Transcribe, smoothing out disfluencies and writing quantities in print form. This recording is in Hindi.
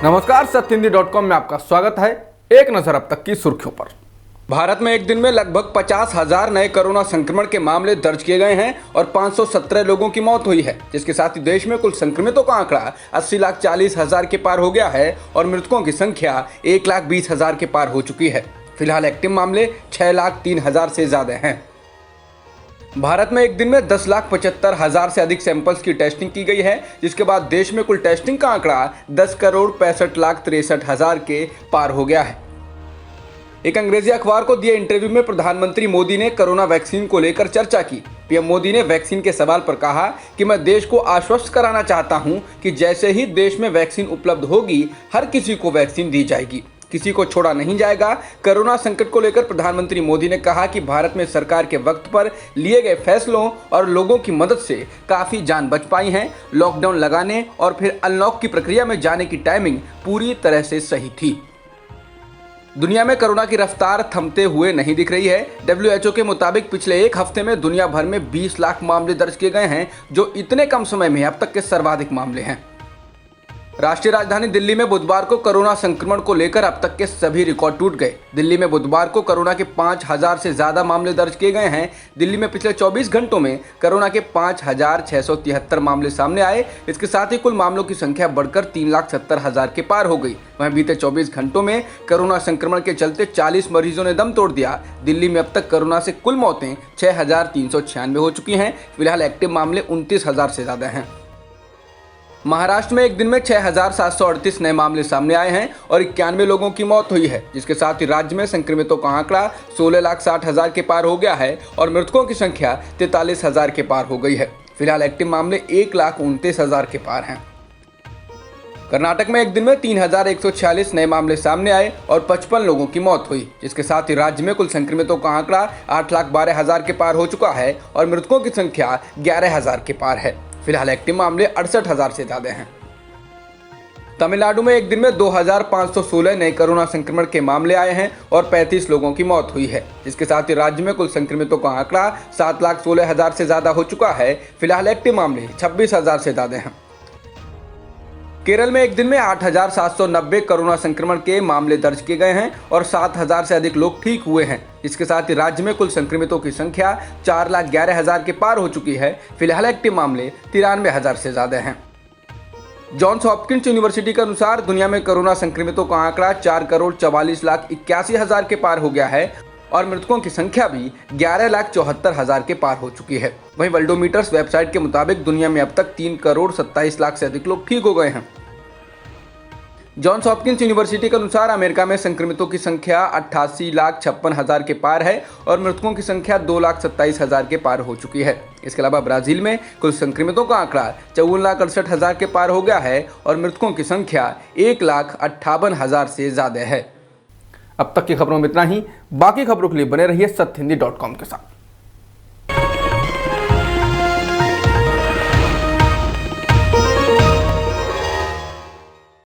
नमस्कार, सत्यहिंदी.com में आपका स्वागत है। एक नजर अब तक की सुर्खियों पर। भारत में एक दिन में लगभग 50,000 नए कोरोना संक्रमण के मामले दर्ज किए गए हैं और 517 लोगों की मौत हुई है, जिसके साथ ही देश में कुल संक्रमितों का आंकड़ा 80,40,000 के पार हो गया है और मृतकों की संख्या 1,20,000 के पार हो चुकी है। फिलहाल एक्टिव मामले 6,03,000 से ज्यादा हैं। भारत में एक दिन में 10,75,000 से अधिक सैंपल्स की टेस्टिंग की गई है, जिसके बाद देश में कुल टेस्टिंग का आंकड़ा 10,65,63,000 के पार हो गया है। एक अंग्रेजी अखबार को दिए इंटरव्यू में प्रधानमंत्री मोदी ने कोरोना वैक्सीन को लेकर चर्चा की। पीएम मोदी ने वैक्सीन के सवाल पर कहा कि मैं देश को आश्वस्त कराना चाहता हूं कि जैसे ही देश में वैक्सीन उपलब्ध होगी, हर किसी को वैक्सीन दी जाएगी, किसी को छोड़ा नहीं जाएगा। कोरोना संकट को लेकर प्रधानमंत्री मोदी ने कहा कि भारत में सरकार के वक्त पर लिए गए फैसलों और लोगों की मदद से काफी जान बच पाई है। लॉकडाउन लगाने और फिर अनलॉक की प्रक्रिया में जाने की टाइमिंग पूरी तरह से सही थी। दुनिया में कोरोना की रफ्तार थमते हुए नहीं दिख रही है। WHO के मुताबिक पिछले एक हफ्ते में दुनिया भर में 20 लाख मामले दर्ज किए गए हैं, जो इतने कम समय में अब तक के सर्वाधिक मामले हैं। राष्ट्रीय राजधानी दिल्ली में बुधवार को कोरोना संक्रमण को लेकर अब तक के सभी रिकॉर्ड टूट गए। दिल्ली में बुधवार को कोरोना के 5,000 से ज्यादा मामले दर्ज किए गए हैं। दिल्ली में पिछले 24 घंटों में कोरोना के 5,673 मामले सामने आए। इसके साथ ही कुल मामलों की संख्या बढ़कर 3,70,000 के पार हो गई। वहीं बीते 24 घंटों में कोरोना संक्रमण के चलते 40 मरीजों ने दम तोड़ दिया। दिल्ली में अब तक कोरोना से कुल मौतें 6,396 हो चुकी हैं। फिलहाल एक्टिव मामले 29,000 से ज्यादा हैं। महाराष्ट्र में एक दिन में 6,738 नए मामले सामने आए हैं और 91 लोगों की मौत हुई है, जिसके साथ ही राज्य में संक्रमितों का आंकड़ा 16,60,000 के पार हो गया है और मृतकों की संख्या 43,000 के पार हो गई है। फिलहाल एक्टिव मामले 1,29,000 के पार हैं। कर्नाटक में एक दिन में 3,146 नए मामले सामने आए और 55 लोगों की मौत हुई, जिसके साथ ही राज्य में कुल संक्रमितों का आंकड़ा 8,12,000 के पार हो चुका है और मृतकों की संख्या 11,000 के पार है। फिलहाल एक्टिव मामले 68,000 से ज्यादा हैं। तमिलनाडु में एक दिन में 2,516 नए कोरोना संक्रमण के मामले आए हैं और 35 लोगों की मौत हुई है, जिसके साथ ही राज्य में कुल संक्रमितों का आंकड़ा 7,16,000 से ज्यादा हो चुका है। फिलहाल एक्टिव मामले 26,000 से ज्यादा हैं। केरल में एक दिन में 8,790 कोरोना संक्रमण के मामले दर्ज किए गए हैं और 7,000 से अधिक लोग ठीक हुए हैं। इसके साथ ही राज्य में कुल संक्रमितों की संख्या 4,11,000 के पार हो चुकी है। फिलहाल एक्टिव मामले 93,000 से ज्यादा हैं। जॉन्स हॉपकिंस यूनिवर्सिटी के अनुसार दुनिया में कोरोना संक्रमितों का आंकड़ा 4,44,81,000 के पार हो गया है और मृतकों की संख्या भी 11,74,000 के पार हो चुकी है। वहीं वर्ल्डोमीटर्स वेबसाइट के मुताबिक दुनिया में अब तक 3,27,00,000 से अधिक लोग ठीक हो गए हैं। जॉन्स हॉपकिंस यूनिवर्सिटी के अनुसार अमेरिका में संक्रमितों की संख्या 88,56,000 के पार है और मृतकों की संख्या 2,27,000 के पार हो चुकी है। इसके अलावा ब्राजील में कुल संक्रमितों का आंकड़ा 54,68,000 के पार हो गया है और मृतकों की संख्या 1,58,000 से ज्यादा है। अब तक की खबरों में इतना ही। बाकी खबरों के लिए बने रहिए सत्यहिंदी.com के साथ।